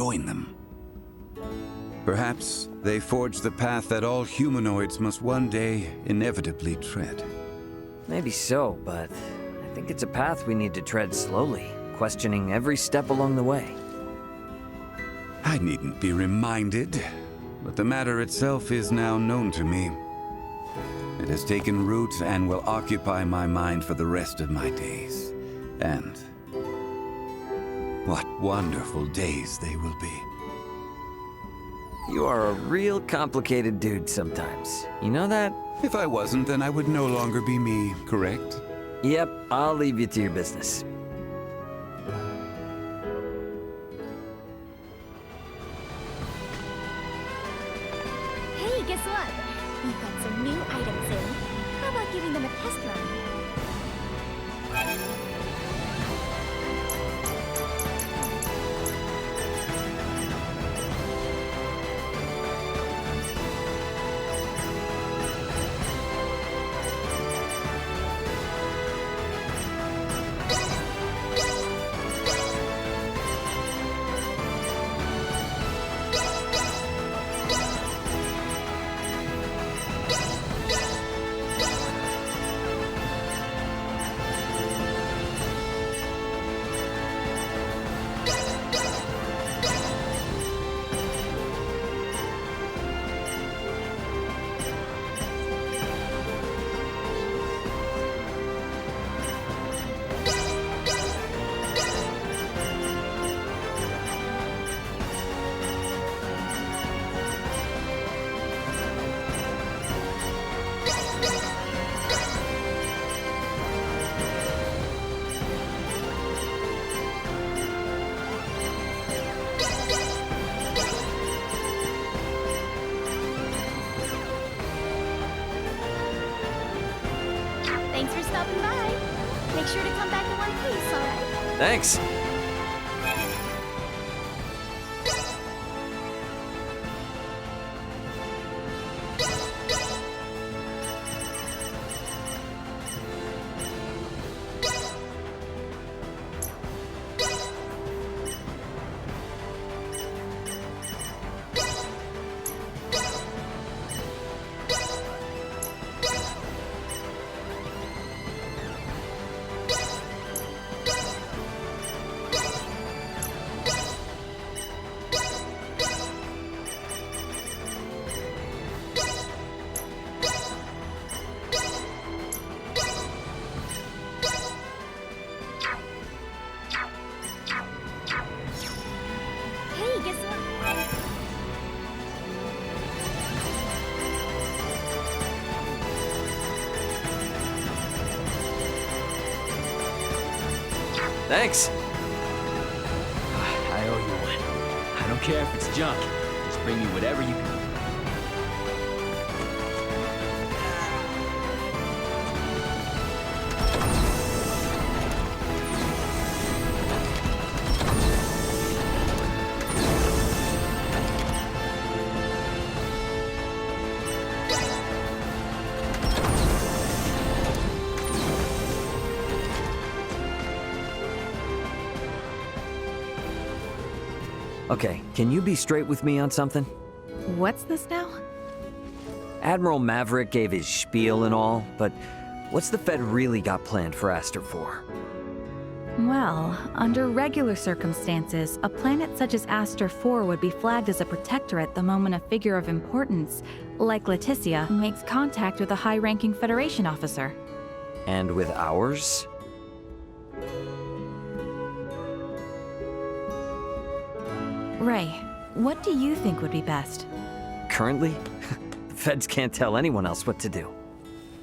join them. Perhaps they forged the path that all humanoids must one day inevitably tread. Maybe so, but I think it's a path we need to tread slowly, questioning every step along the way. I needn't be reminded, but the matter itself is now known to me. It has taken root and will occupy my mind for the rest of my days. And what wonderful days they will be. You are a real complicated dude sometimes. You know that? If I wasn't, then I would no longer be me, correct? Yep, I'll leave you to your business. Hey, guess what? We've got some new items in. How about giving them a test run? Thanks for stopping by. Make sure to come back in one piece, alright? Thanks. Hey, guess what? Thanks. I owe you one. I don't care if it's junk. Just bring me whatever you can. Okay, can you be straight with me on something? What's this now? Admiral Maverick gave his spiel and all, but what's the Fed really got planned for Aster 4? Well, under regular circumstances, a planet such as Aster 4 would be flagged as a protectorate the moment a figure of importance, like Leticia, makes contact with a high-ranking Federation officer. And with ours? Ray, what do you think would be best? Currently? The Feds can't tell anyone else what to do.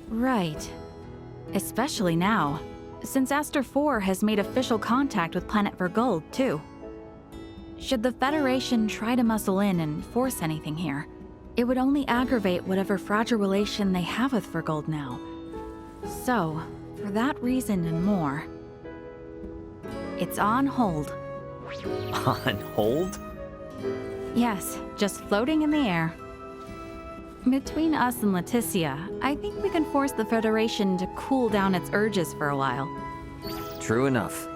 Right. Especially now, since Aster 4 has made official contact with Planet Vergold, too. Should the Federation try to muscle in and force anything here, it would only aggravate whatever fragile relation they have with Vergold now. So, for that reason and more, it's on hold. On hold? Yes, just floating in the air. Between us and Leticia, I think we can force the Federation to cool down its urges for a while. True enough.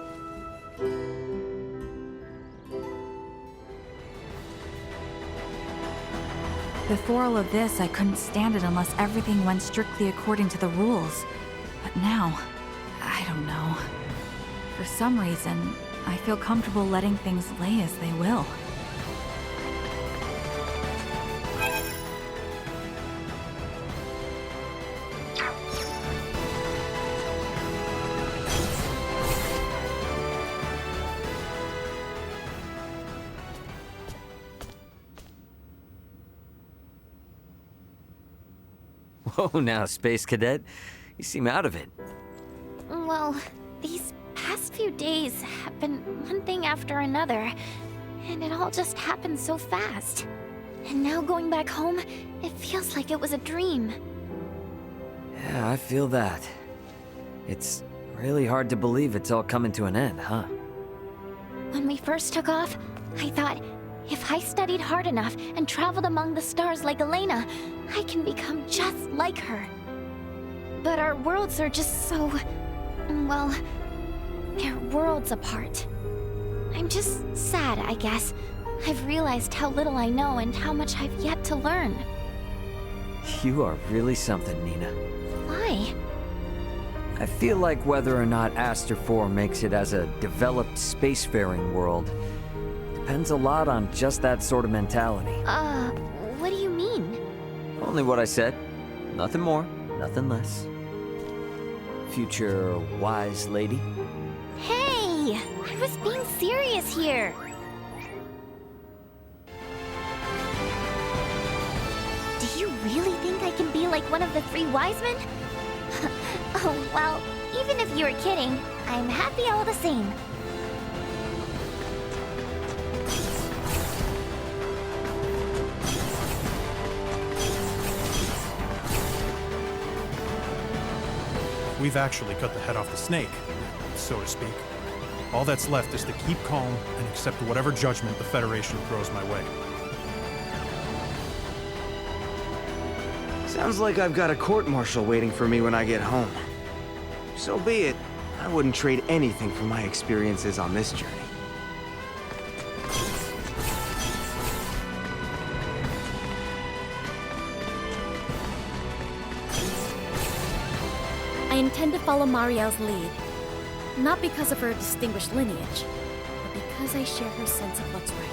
Before all of this, I couldn't stand it unless everything went strictly according to the rules. But now, I don't know. For some reason, I feel comfortable letting things lay as they will. Whoa, now, Space Cadet. You seem out of it. Well, these past few days have been one thing after another, and it all just happened so fast. And now going back home, it feels like it was a dream. Yeah, I feel that. It's really hard to believe it's all coming to an end, huh? When we first took off, I thought, if I studied hard enough and traveled among the stars like Elena, I can become just like her. But our worlds are just so... well, they're worlds apart. I'm just sad, I guess. I've realized how little I know and how much I've yet to learn. You are really something, Nina. Why? I feel like whether or not Aster 4 makes it as a developed spacefaring world depends a lot on just that sort of mentality. What do you mean? Only what I said. Nothing more, nothing less. Future wise lady. Hey! I was being serious here! Do you really think I can be like one of the three wise men? Oh, well, even if you were kidding, I'm happy all the same. We've actually cut the head off the snake, so to speak. All that's left is to keep calm and accept whatever judgment the Federation throws my way. Sounds like I've got a court-martial waiting for me when I get home. So be it. I wouldn't trade anything for my experiences on this journey. I intend to follow Mariel's lead. Not because of her distinguished lineage, but because I share her sense of what's right.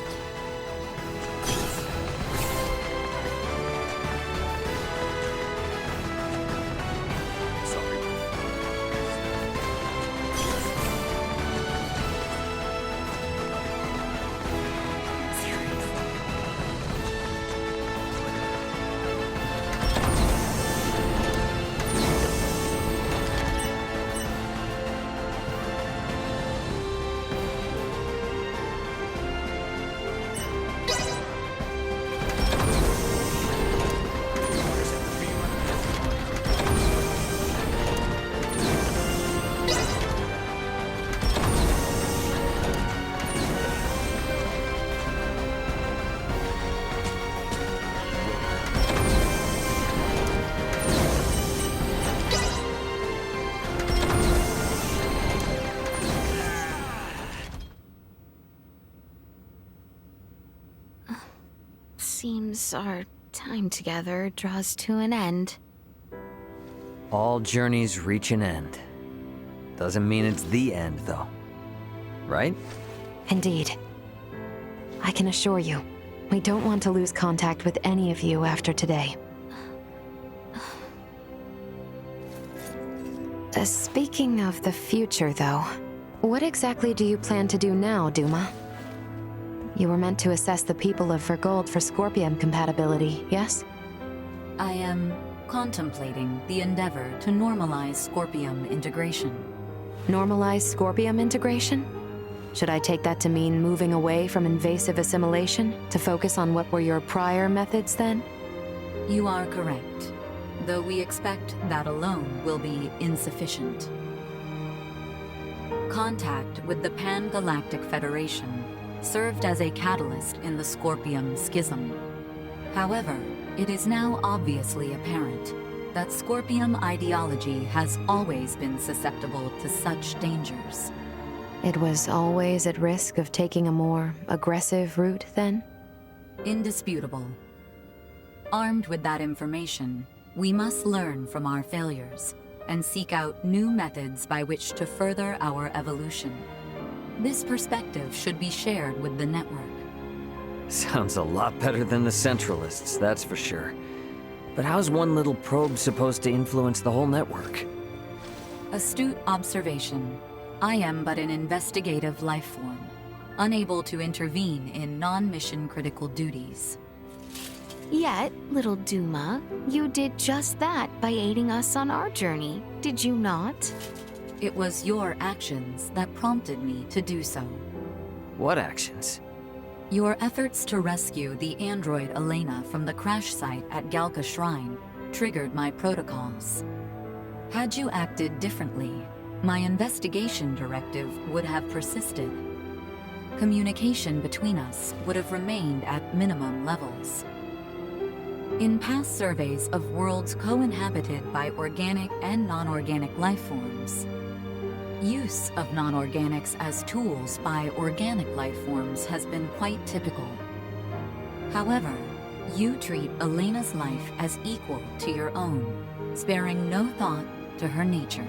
Seems our time together draws to an end. All journeys reach an end. Doesn't mean it's the end, though. Right? Indeed. I can assure you, we don't want to lose contact with any of you after today. Speaking of the future, though, what exactly do you plan to do now, Duma? You were meant to assess the people of Vergold for Scorpium compatibility, yes? I am contemplating the endeavor to normalize Scorpium integration. Normalize Scorpium integration? Should I take that to mean moving away from invasive assimilation to focus on what were your prior methods then? You are correct, though we expect that alone will be insufficient. Contact with the Pan-Galactic Federation served as a catalyst in the Scorpium schism. However, it is now obviously apparent that Scorpium ideology has always been susceptible to such dangers. It was always at risk of taking a more aggressive route, then? Indisputable. Armed with that information, we must learn from our failures and seek out new methods by which to further our evolution. This perspective should be shared with the network. Sounds a lot better than the Centralists, that's for sure. But how's one little probe supposed to influence the whole network? Astute observation. I am but an investigative life form, unable to intervene in non-mission critical duties. Yet, little Duma, you did just that by aiding us on our journey, did you not? It was your actions that prompted me to do so. What actions? Your efforts to rescue the android Elena from the crash site at Galka Shrine triggered my protocols. Had you acted differently, my investigation directive would have persisted. Communication between us would have remained at minimum levels. In past surveys of worlds co-inhabited by organic and non-organic life forms, use of non-organics as tools by organic life forms has been quite typical. However, you treat Elena's life as equal to your own, sparing no thought to her nature.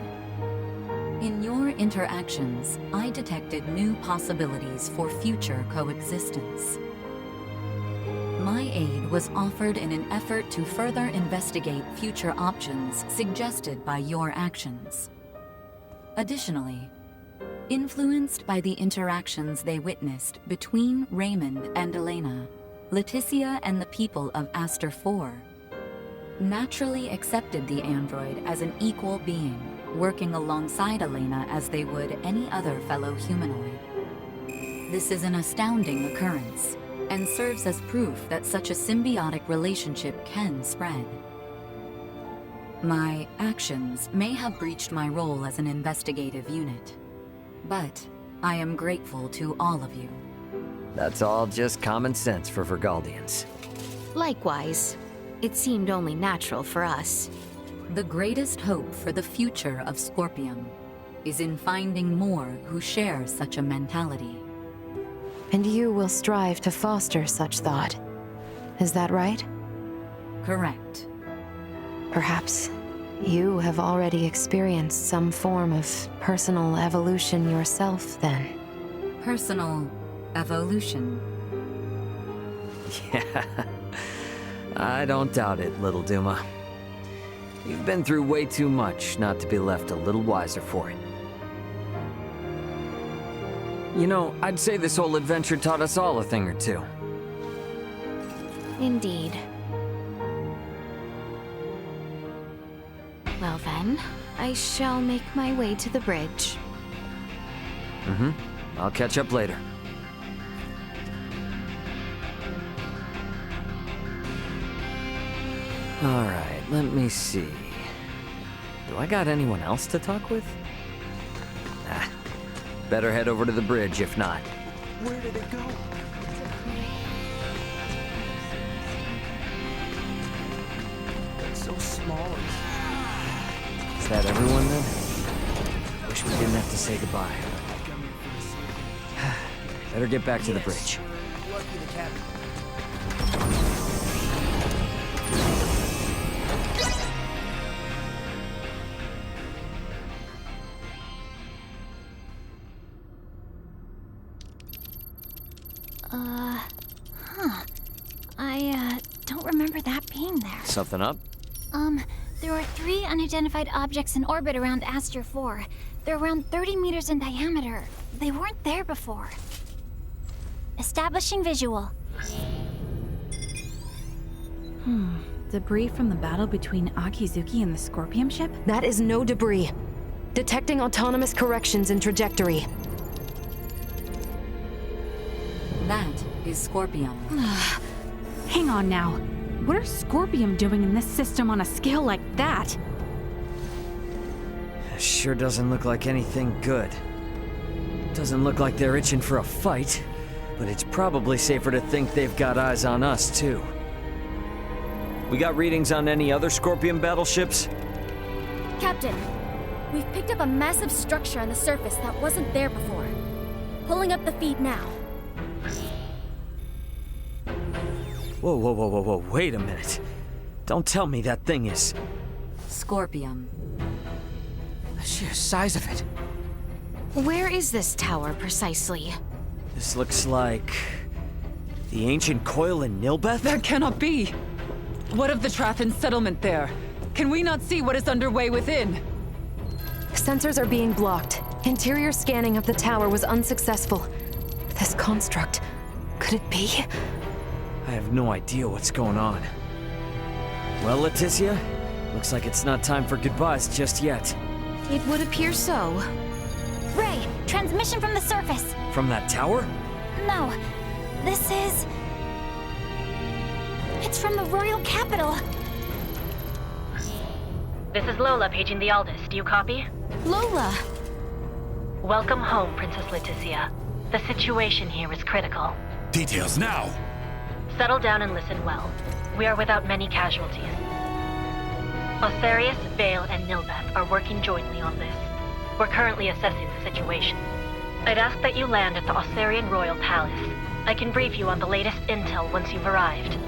In your interactions, I detected new possibilities for future coexistence. My aid was offered in an effort to further investigate future options suggested by your actions. Additionally, influenced by the interactions they witnessed between Raymond and Elena, Leticia and the people of Aster IV naturally accepted the android as an equal being, working alongside Elena as they would any other fellow humanoid. This is an astounding occurrence, and serves as proof that such a symbiotic relationship can spread. My actions may have breached my role as an investigative unit, but I am grateful to all of you. That's all just common sense for Vergaldians. Likewise, it seemed only natural for us. The greatest hope for the future of Scorpium is in finding more who share such a mentality. And you will strive to foster such thought. Is that right? Correct. Perhaps you have already experienced some form of personal evolution yourself, then. Personal evolution. Yeah, I don't doubt it, little Duma. You've been through way too much not to be left a little wiser for it. You know, I'd say this whole adventure taught us all a thing or two. Indeed. Well then, I shall make my way to the bridge. I'll catch up later. Alright, let me see. Do I got anyone else to talk with? Better head over to the bridge if not. Where did it go? It's so small. Is that everyone then? Wish we didn't have to say goodbye. Better get back to the bridge. I don't remember that being there. Something up? There are 3 unidentified objects in orbit around Aster 4. They're around 30 meters in diameter. They weren't there before. Establishing visual. Debris from the battle between Akizuki and the Scorpium ship? That is no debris. Detecting autonomous corrections in trajectory. That is Scorpium. Hang on now. What are Scorpium doing in this system on a scale like that? Sure doesn't look like anything good. Doesn't look like they're itching for a fight, but it's probably safer to think they've got eyes on us, too. We got readings on any other Scorpion battleships? Captain, we've picked up a massive structure on the surface that wasn't there before. Pulling up the feed now. Whoa, wait a minute. Don't tell me that thing is... Scorpium. The sheer size of it. Where is this tower, precisely? This looks like... the ancient coil in Nilbeth? That cannot be! What of the Trathan settlement there? Can we not see what is underway within? Sensors are being blocked. Interior scanning of the tower was unsuccessful. This construct... could it be? I have no idea what's going on. Well, Leticia, looks like it's not time for goodbyes just yet. It would appear so. Ray, transmission from the surface. From that tower? No, this is... it's from the royal capital. This is Lola paging the Aldous. Do you copy? Lola! Welcome home, Princess Leticia. The situation here is critical. Details now! Settle down and listen well. We are without many casualties. Osarius, Vale, and Nilbeth are working jointly on this. We're currently assessing the situation. I'd ask that you land at the Osarian Royal Palace. I can brief you on the latest intel once you've arrived.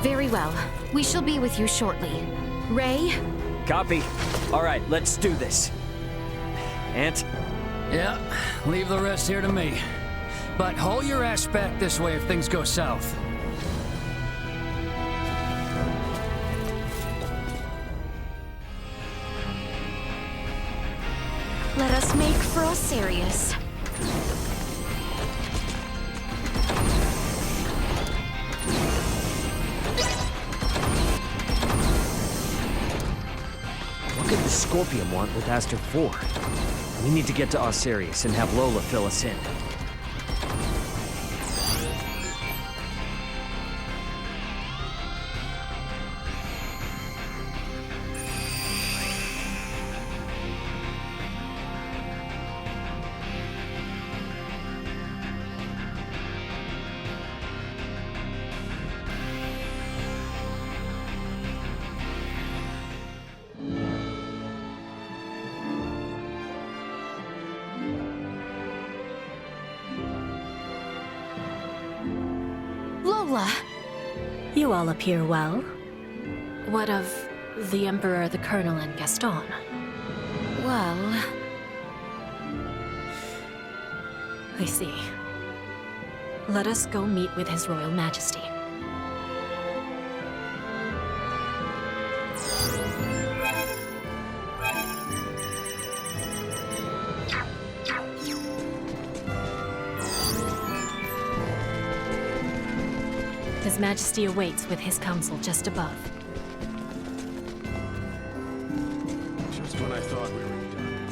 Very well. We shall be with you shortly. Ray? Copy. All right, let's do this. Ant? Yeah, leave the rest here to me. But haul your ass back this way if things go south. Let us make for Osarius. What could the Scorpium want with Aster 4? We need to get to Osarius and have Lola fill us in. Lola! You all appear well. What of The Emperor, the Colonel, and Gaston? well... I see. Let us go meet with His Royal Majesty. His Majesty awaits with his council just above. Just when I thought we were done.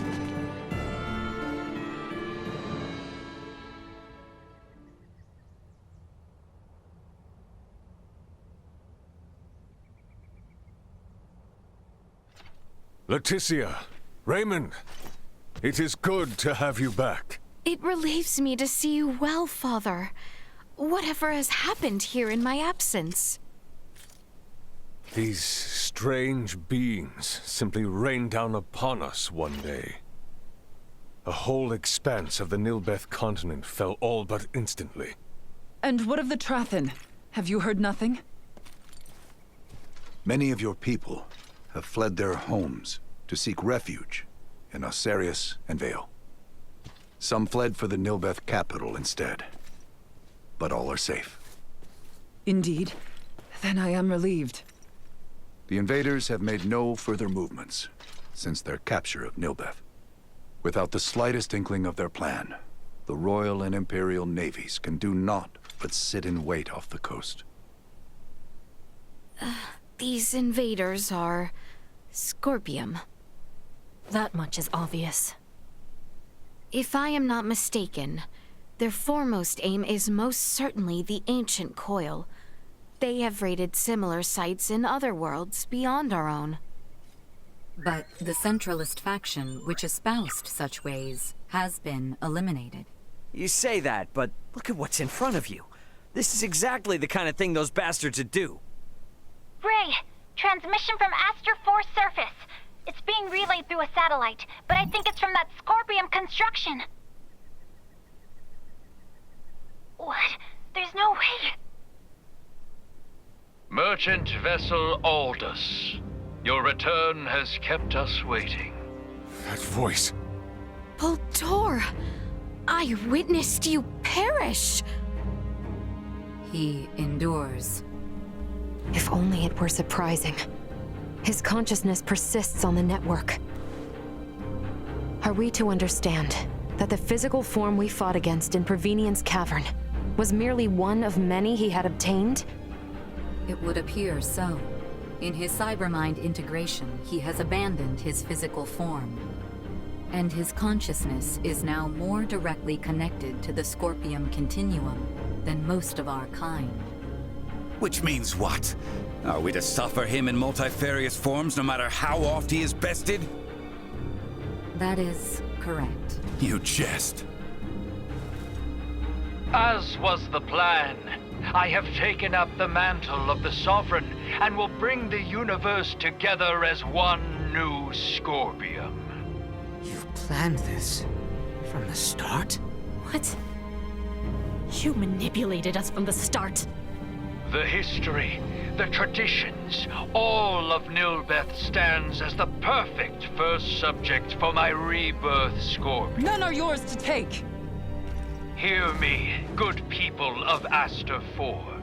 Leticia, Raymond, it is good to have you back. It relieves me to see you well, Father. Whatever has happened here in my absence? These strange beings simply rained down upon us one day. A whole expanse of the Nilbeth continent fell all but instantly. And what of the Trathan? Have you heard nothing? Many of your people have fled their homes to seek refuge in Osarius and Vale. Some fled for the Nilbeth capital instead. But all are safe. Indeed. Then I am relieved. The invaders have made no further movements since their capture of Nilbeth. Without the slightest inkling of their plan, the Royal and Imperial navies can do naught but sit in wait off the coast. These invaders are... Scorpium. That much is obvious. If I am not mistaken, their foremost aim is most certainly the ancient coil. They have raided similar sites in other worlds beyond our own. But the Centralist faction, which espoused such ways, has been eliminated. You say that, but look at what's in front of you. This is exactly the kind of thing those bastards would do. Ray, transmission from Aster 4 surface. It's being relayed through a satellite, but I think it's from that Scorpium construction. What? There's no way. merchant vessel Aldous. Your return has kept us waiting. That voice. Voltor! I witnessed you perish! He endures. If only it were surprising. His consciousness persists on the network. Are we to understand that the physical form we fought against in Provenien's cavern was merely one of many he had obtained? It would appear so. In his cybermind integration, he has abandoned his physical form. And his consciousness is now more directly connected to the Scorpium Continuum than most of our kind. Which means what? Are we to suffer him in multifarious forms no matter how oft he is bested? That is correct. You jest. As was the plan, I have taken up the mantle of the Sovereign and will bring the universe together as one new Scorpium. You've planned this from the start? What? You manipulated us from the start. The history, the traditions, all of Nilbeth stands as the perfect first subject for my rebirth, Scorpion. None are yours to take! Hear me, good people of Aster 4.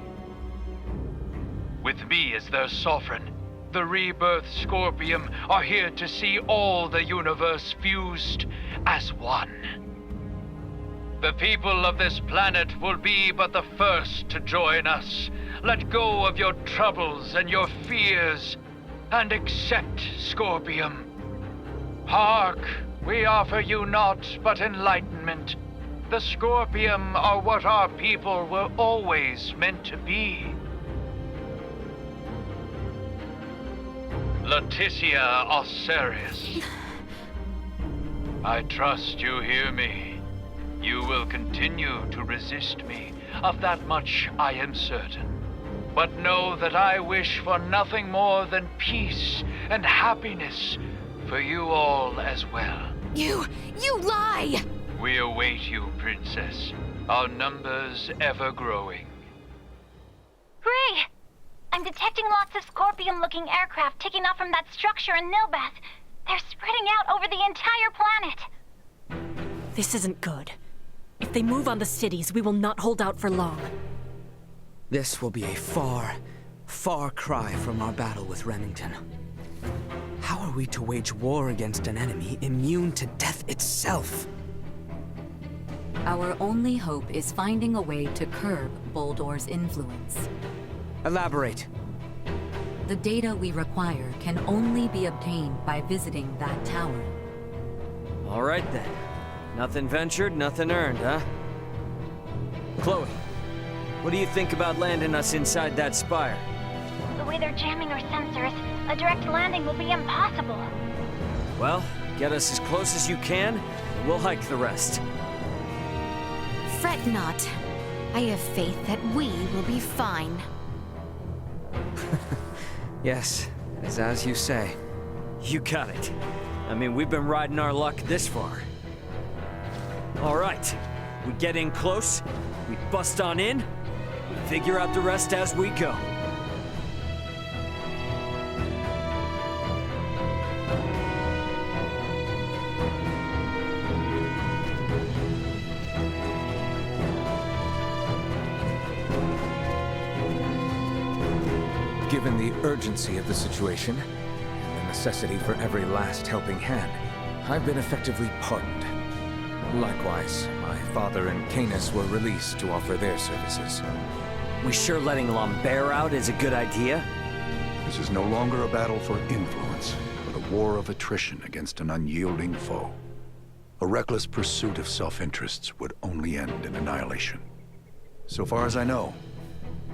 With me as their sovereign, the rebirth Scorpium are here to see all the universe fused as one. The people of this planet will be but the first to join us. Let go of your troubles and your fears, and accept Scorpium. Hark, we offer you naught but enlightenment. The Scorpium are what our people were always meant to be. Leticia Osirius. I trust you hear me. You will continue to resist me. Of that much I am certain. But know that I wish for nothing more than peace and happiness for you all as well. You lie! We await you, Princess. Our numbers ever growing. Ray! I'm detecting lots of Scorpium-looking aircraft taking off from that structure in Nilbeth. They're spreading out over the entire planet. This isn't good. If they move on the cities, we will not hold out for long. This will be a far, far cry from our battle with Remington. How are we to wage war against an enemy immune to death itself? Our only hope is finding a way to curb Boldor's influence. Elaborate. The data we require can only be obtained by visiting that tower. All right then. Nothing ventured, nothing earned, huh? Chloe, what do you think about landing us inside that spire? The way they're jamming our sensors, a direct landing will be impossible. Well, get us as close as you can, and we'll hike the rest. Fret not. I have faith that we will be fine. Yes, as you say. You got it. I mean, we've been riding our luck this far. All right, we get in close, we bust on in, we figure out the rest as we go. Given the urgency of the situation, and the necessity for every last helping hand, I've been effectively pardoned. Likewise, my father and Canis were released to offer their services. We sure letting Lambert out is a good idea? This is no longer a battle for influence, but a war of attrition against an unyielding foe. A reckless pursuit of self-interests would only end in annihilation. So far as I know,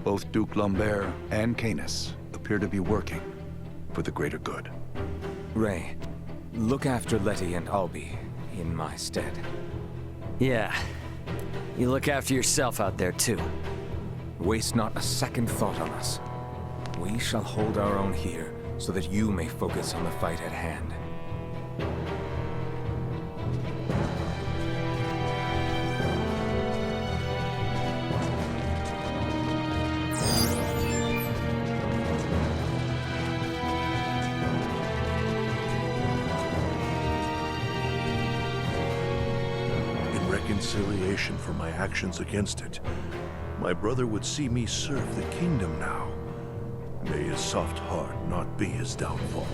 both Duke Lambert and Canis appear to be working for the greater good. Ray, look after Letty and Albie in my stead. Yeah. You look after yourself out there, too. Waste not a second thought on us. We shall hold our own here, so that you may focus on the fight at hand. reconciliation for my actions against it, my brother would see me serve the kingdom now. May his soft heart not be his downfall.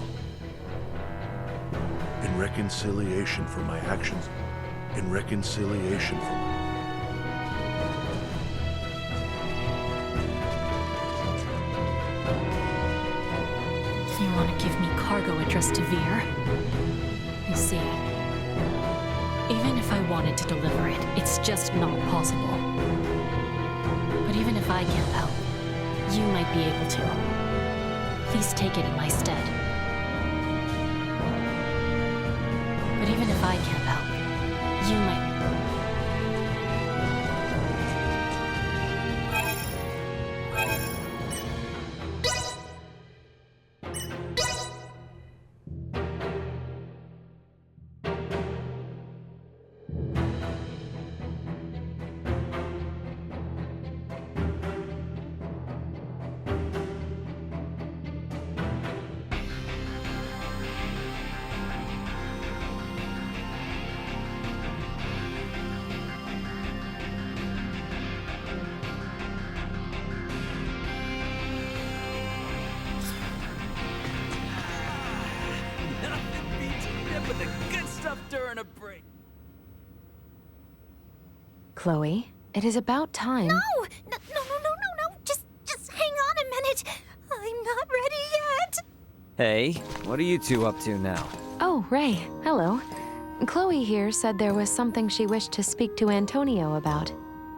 In reconciliation for my actions, in reconciliation for my... You want to give me cargo addressed to Vir? You see, even if I wanted to deliver it, it's just not possible. But even if I can't help, you might be able to. Please take it in my stead. But even if I can't help, you might... With the good stuff during a break. Chloe, it is about time. No! No. Just hang on a minute. I'm not ready yet. Hey, what are you two up to now? Oh, Ray, hello. Chloe here said there was something she wished to speak to Antonio about.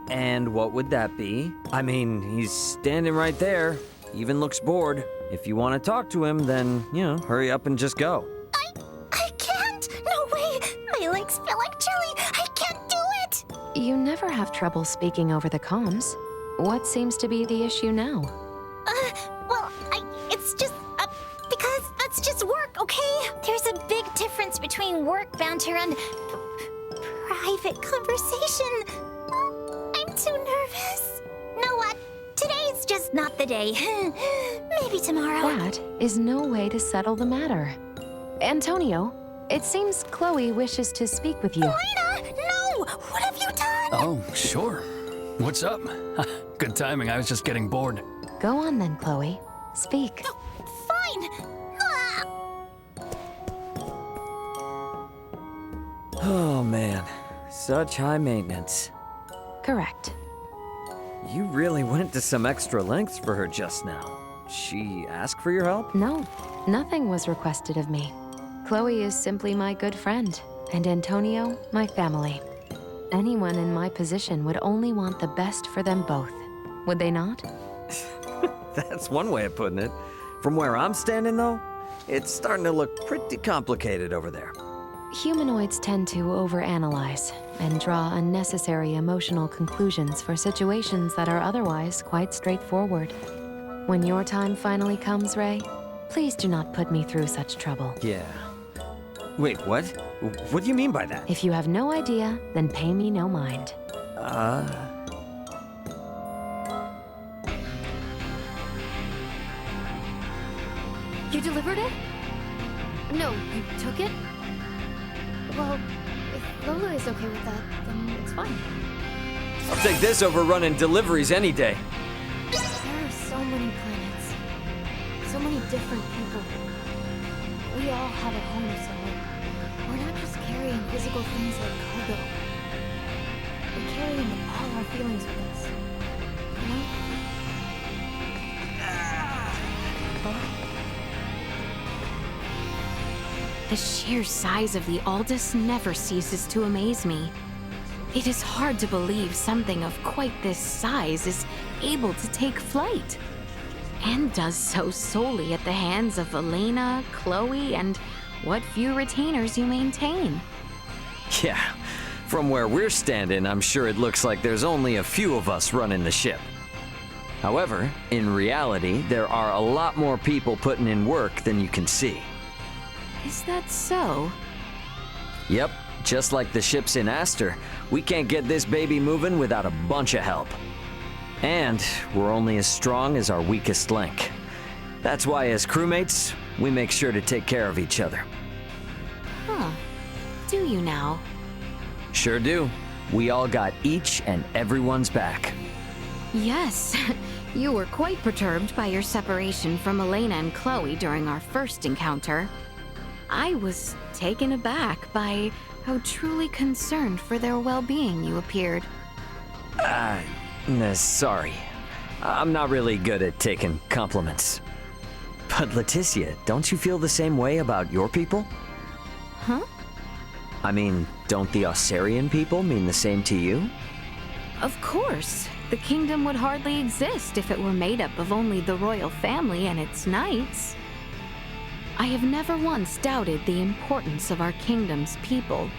And what would that be? I mean, he's standing right there. Even looks bored. If you want to talk to him, then, hurry up and just go. I can't. No way. My legs feel like jelly. I can't do it. You never have trouble speaking over the comms. What seems to be the issue now? It's just, because that's just work, okay? There's a big difference between work banter and private conversation. I'm too nervous. Know what? Today's just not the day. Maybe tomorrow. That is no way to settle the matter. Antonio, it seems Chloe wishes to speak with you. Elena! No! What have you done? Oh, sure. What's up? Good timing, I was just getting bored. Go on then, Chloe. Speak. Fine! Oh man, such high maintenance. Correct. You really went to some extra lengths for her just now. She asked for your help? No, nothing was requested of me. Chloe is simply my good friend, and Antonio, my family. Anyone in my position would only want the best for them both, would they not? That's one way of putting it. From where I'm standing, though, it's starting to look pretty complicated over there. Humanoids tend to overanalyze and draw unnecessary emotional conclusions for situations that are otherwise quite straightforward. When your time finally comes, Ray, please do not put me through such trouble. Yeah. Wait, what? What do you mean by that? If you have no idea, then pay me no mind. You delivered it? No, you took it? Well, if Lola is okay with that, then it's fine. I'll take this over running deliveries any day. There are so many planets. So many different people. We all have a home somewhere. We're not just carrying physical things like cargo. We're carrying all our feelings with us. You know? The sheer size of the Aldous never ceases to amaze me. It is hard to believe something of quite this size is able to take flight. And does so solely at the hands of Elena, Chloe, and what few retainers you maintain. Yeah, from where we're standing, I'm sure it looks like there's only a few of us running the ship. However, in reality, there are a lot more people putting in work than you can see. Is that so? Yep, just like the ships in Aster, we can't get this baby moving without a bunch of help. And we're only as strong as our weakest link. That's why as crewmates, we make sure to take care of each other. Huh. Do you now? Sure do. We all got each and everyone's back. Yes, you were quite perturbed by your separation from Elena and Chloe during our first encounter. I was taken aback by how truly concerned for their well-being you appeared. Sorry. I'm not really good at taking compliments. But Leticia, don't you feel the same way about your people? Huh? I mean, don't the Ossarian people mean the same to you? Of course. The kingdom would hardly exist if it were made up of only the royal family and its knights. I have never once doubted the importance of our kingdom's people.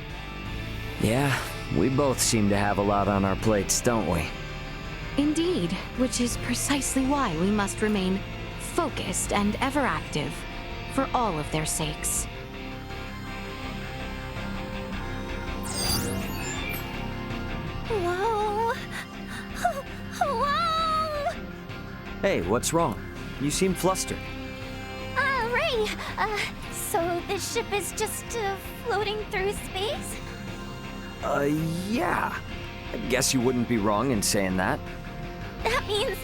Yeah, we both seem to have a lot on our plates, don't we? Indeed, which is precisely why we must remain focused and ever active, for all of their sakes. Whoa! Whoa! Hey, what's wrong? You seem flustered. Ray, so this ship is just floating through space? Yeah. I guess you wouldn't be wrong in saying that. That means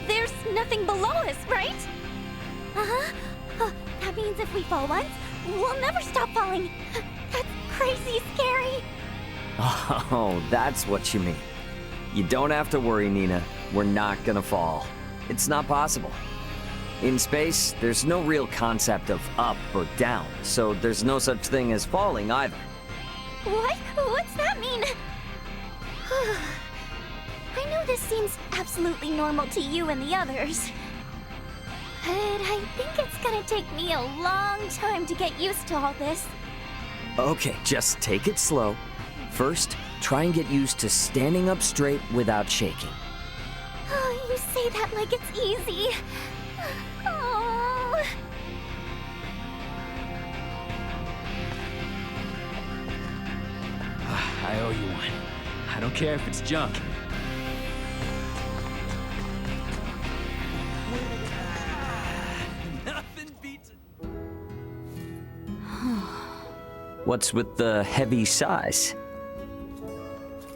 there's nothing below us, right? That means if we fall once, we'll never stop falling. That's crazy scary. Oh, that's what you mean. You don't have to worry, Nina. We're not gonna fall. It's not possible. In space, there's no real concept of up or down, so there's no such thing as falling either. What? What's that mean? I know this seems absolutely normal to you and the others, but I think it's gonna take me a long time to get used to all this. Okay, just take it slow. First, try and get used to standing up straight without shaking. Oh, you say that like it's easy. Oh. I owe you one. I don't care if it's junk. Nothing beats it. What's with the heavy sighs?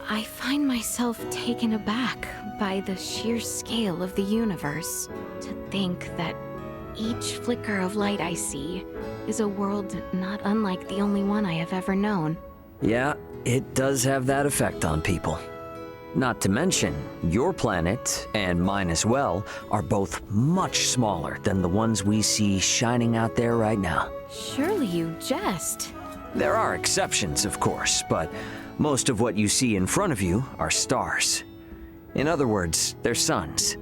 I find myself taken aback by the sheer scale of the universe. To think that each flicker of light I see is a world not unlike the only one I have ever known. Yeah, it does have that effect on people. Not to mention, your planet, and mine as well, are both much smaller than the ones we see shining out there right now. Surely you jest. There are exceptions, of course, but most of what you see in front of you are stars. In other words, they're suns.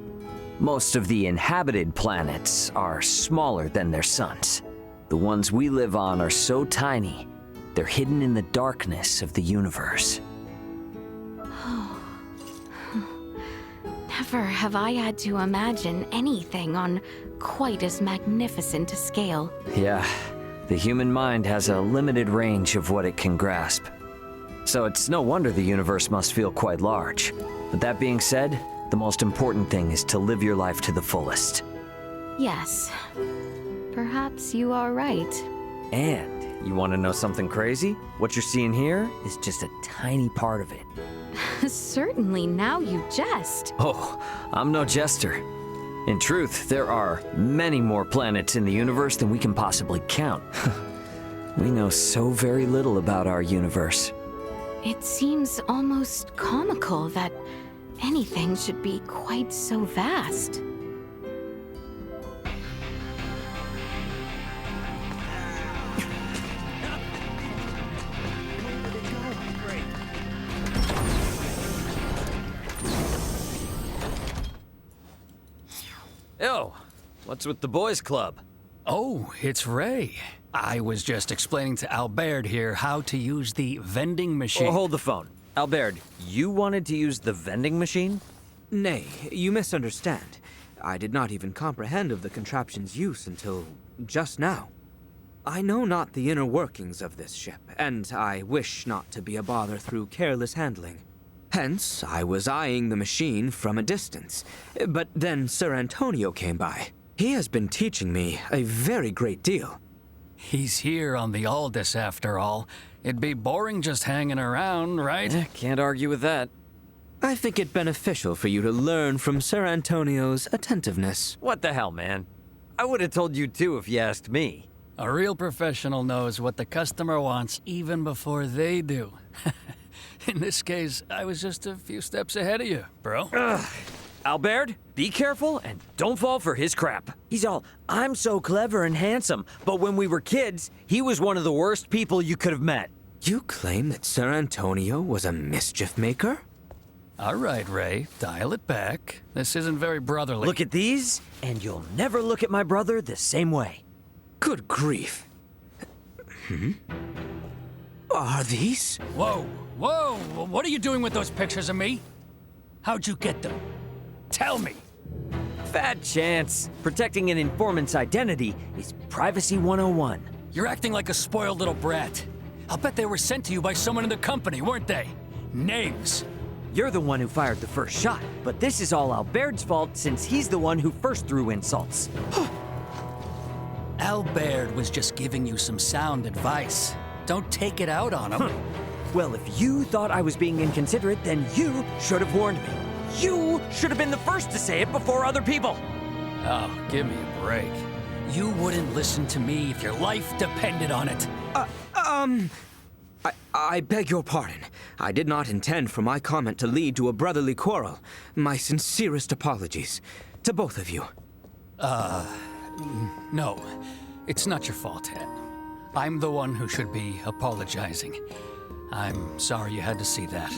Most of the inhabited planets are smaller than their suns. The ones we live on are so tiny, they're hidden in the darkness of the universe. Never have I had to imagine anything on quite as magnificent a scale. Yeah, the human mind has a limited range of what it can grasp. So it's no wonder the universe must feel quite large. But that being said, the most important thing is to live your life to the fullest. Yes, perhaps you are right. And you want to know something crazy? What you're seeing here is just a tiny part of it. Certainly, now you jest. Oh, I'm no jester. In truth, there are many more planets in the universe than we can possibly count. We know so very little about our universe. It seems almost comical that anything should be quite so vast. Yo, what's with the boys club? Oh, it's Ray. I was just explaining to Albert here how to use the vending machine. Oh, hold the phone. Albert, you wanted to use the vending machine? Nay, you misunderstand. I did not even comprehend of the contraption's use until just now. I know not the inner workings of this ship, and I wish not to be a bother through careless handling. Hence, I was eyeing the machine from a distance. But then Sir Antonio came by. He has been teaching me a very great deal. He's here on the Aldous, after all. It'd be boring just hanging around, right? Can't argue with that. I think it beneficial for you to learn from Sir Antonio's attentiveness. What the hell, man? I would have told you too if you asked me. A real professional knows what the customer wants even before they do. In this case, I was just a few steps ahead of you, bro. Albert, be careful and don't fall for his crap. He's all, I'm so clever and handsome, but when we were kids, he was one of the worst people you could have met. You claim that Sir Antonio was a mischief maker? All right, Ray, dial it back. This isn't very brotherly. Look at these, and you'll never look at my brother the same way. Good grief. Are these? Whoa, whoa, what are you doing with those pictures of me? How'd you get them? Tell me. Fat chance. Protecting an informant's identity is Privacy 101. You're acting like a spoiled little brat. I'll bet they were sent to you by someone in the company, weren't they? Names. You're the one who fired the first shot, but this is all Albert's fault since he's the one who first threw insults. Albert was just giving you some sound advice. Don't take it out on him. Well, if you thought I was being inconsiderate, then you should have warned me. You should have been the first to say it before other people. Oh, give me a break. You wouldn't listen to me if your life depended on it. I beg your pardon. I did not intend for my comment to lead to a brotherly quarrel. My sincerest apologies. To both of you. No. It's not your fault, Ed. I'm the one who should be apologizing. I'm sorry you had to see that.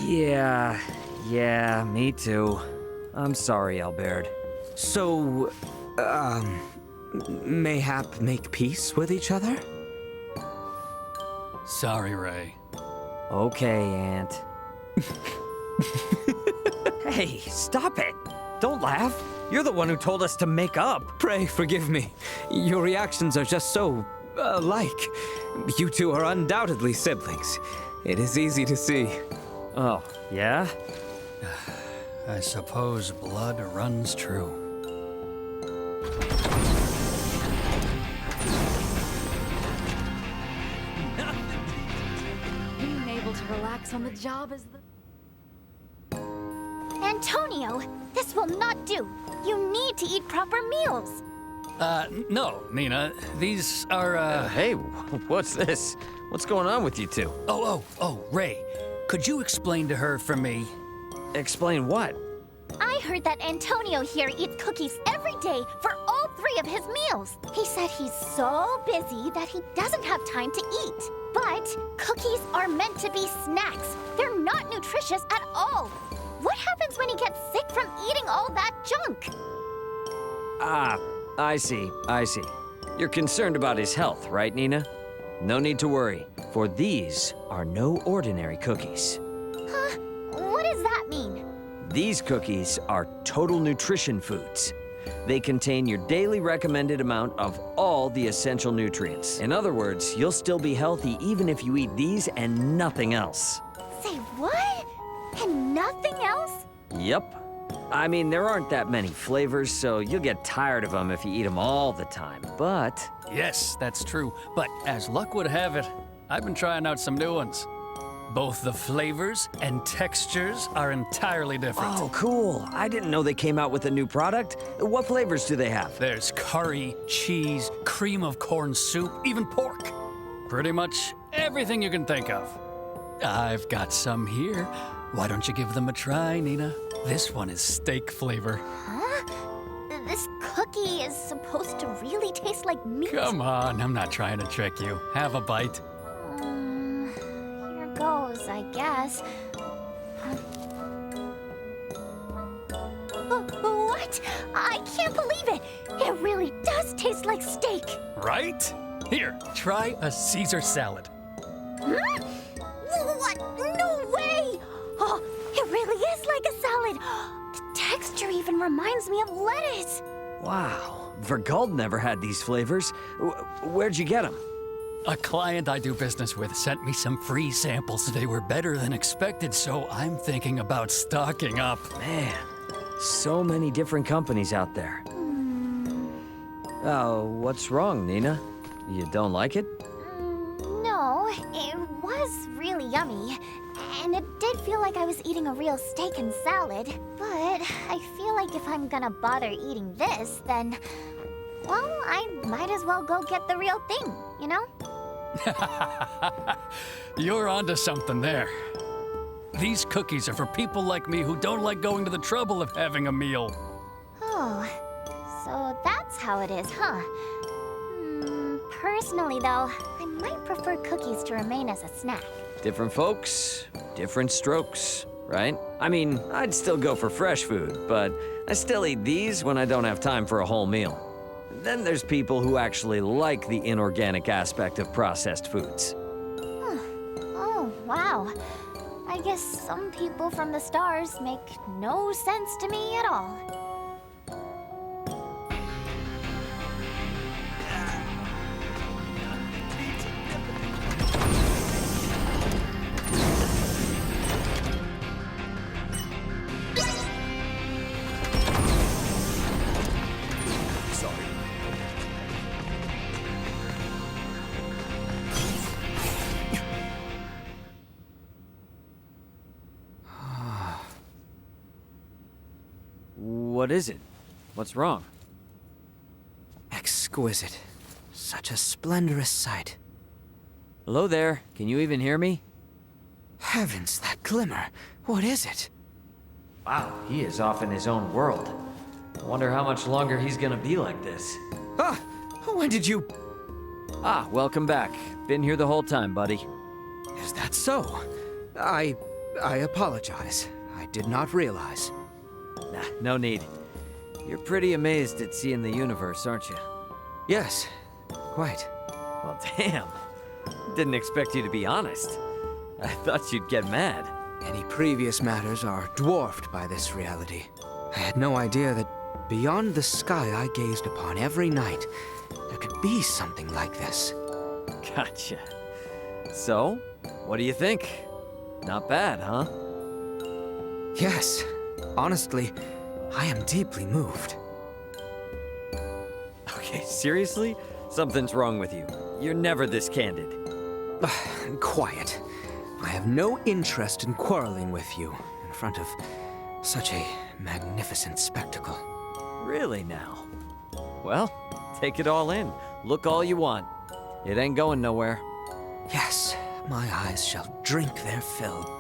Yeah, me too. I'm sorry, Albert. So, mayhap make peace with each other? Sorry, Ray. Okay, Aunt. Hey, stop it! Don't laugh. You're the one who told us to make up. Pray forgive me. Your reactions are just so alike. You two are undoubtedly siblings. It is easy to see. Oh, yeah? I suppose blood runs true. Being able to relax on the job is the... Antonio, this will not do. You need to eat proper meals. No, Nina. These are, Hey, what's this? What's going on with you two? Oh, Ray. Could you explain to her for me? Explain what? I heard that Antonio here eats cookies every day for all 3 of his meals. He said he's so busy that he doesn't have time to eat. But cookies are meant to be snacks. They're not nutritious at all. What happens when he gets sick from eating all that junk? I see. You're concerned about his health, right, Nina? No need to worry, for these are no ordinary cookies. Huh? What does that mean? These cookies are total nutrition foods. They contain your daily recommended amount of all the essential nutrients. In other words, you'll still be healthy even if you eat these and nothing else. Say what? And nothing else? Yep. I mean, there aren't that many flavors, so you'll get tired of them if you eat them all the time, but... Yes, that's true. But as luck would have it, I've been trying out some new ones. Both the flavors and textures are entirely different. Oh, cool. I didn't know they came out with a new product. What flavors do they have? There's curry, cheese, cream of corn soup, even pork. Pretty much everything you can think of. I've got some here. Why don't you give them a try, Nina? This one is steak flavor. Huh? This cookie is supposed to really taste like meat? Come on, I'm not trying to trick you. Have a bite. Here goes, I guess. What? I can't believe it! It really does taste like steak! Right? Here, try a Caesar salad. Hmm? What? No way! Oh, it really is like a salad! The texture even reminds me of lettuce! Wow, Vergald never had these flavors. Where'd you get them? A client I do business with sent me some free samples. They were better than expected, so I'm thinking about stocking up. Man, so many different companies out there. Oh, what's wrong, Nina? You don't like it? No, it was really yummy, and it did feel like I was eating a real steak and salad. But I feel like if I'm gonna bother eating this, then, well, I might as well go get the real thing, you know? You're onto something there. These cookies are for people like me who don't like going to the trouble of having a meal. Oh, so that's how it is, huh? Personally, though, I might prefer cookies to remain as a snack. Different folks, different strokes, right? I mean, I'd still go for fresh food, but I still eat these when I don't have time for a whole meal. Then there's people who actually like the inorganic aspect of processed foods. Huh. Oh, wow. I guess some people from the stars make no sense to me at all. What is it? What's wrong? Exquisite. Such a splendorous sight. Hello there. Can you even hear me? Heavens, that glimmer. What is it? Wow, he is off in his own world. I wonder how much longer he's gonna be like this. Ah! When did you... Ah, welcome back. Been here the whole time, buddy. Is that so? I apologize. I did not realize. Nah, no need. You're pretty amazed at seeing the universe, aren't you? Yes, quite. Well, damn. Didn't expect you to be honest. I thought you'd get mad. Any previous matters are dwarfed by this reality. I had no idea that beyond the sky I gazed upon every night, there could be something like this. Gotcha. So, what do you think? Not bad, huh? Yes. Honestly, I am deeply moved. Okay, seriously? Something's wrong with you. You're never this candid. Quiet. I have no interest in quarreling with you in front of such a magnificent spectacle. Really now? Well, take it all in. Look all you want. It ain't going nowhere. Yes, my eyes shall drink their fill.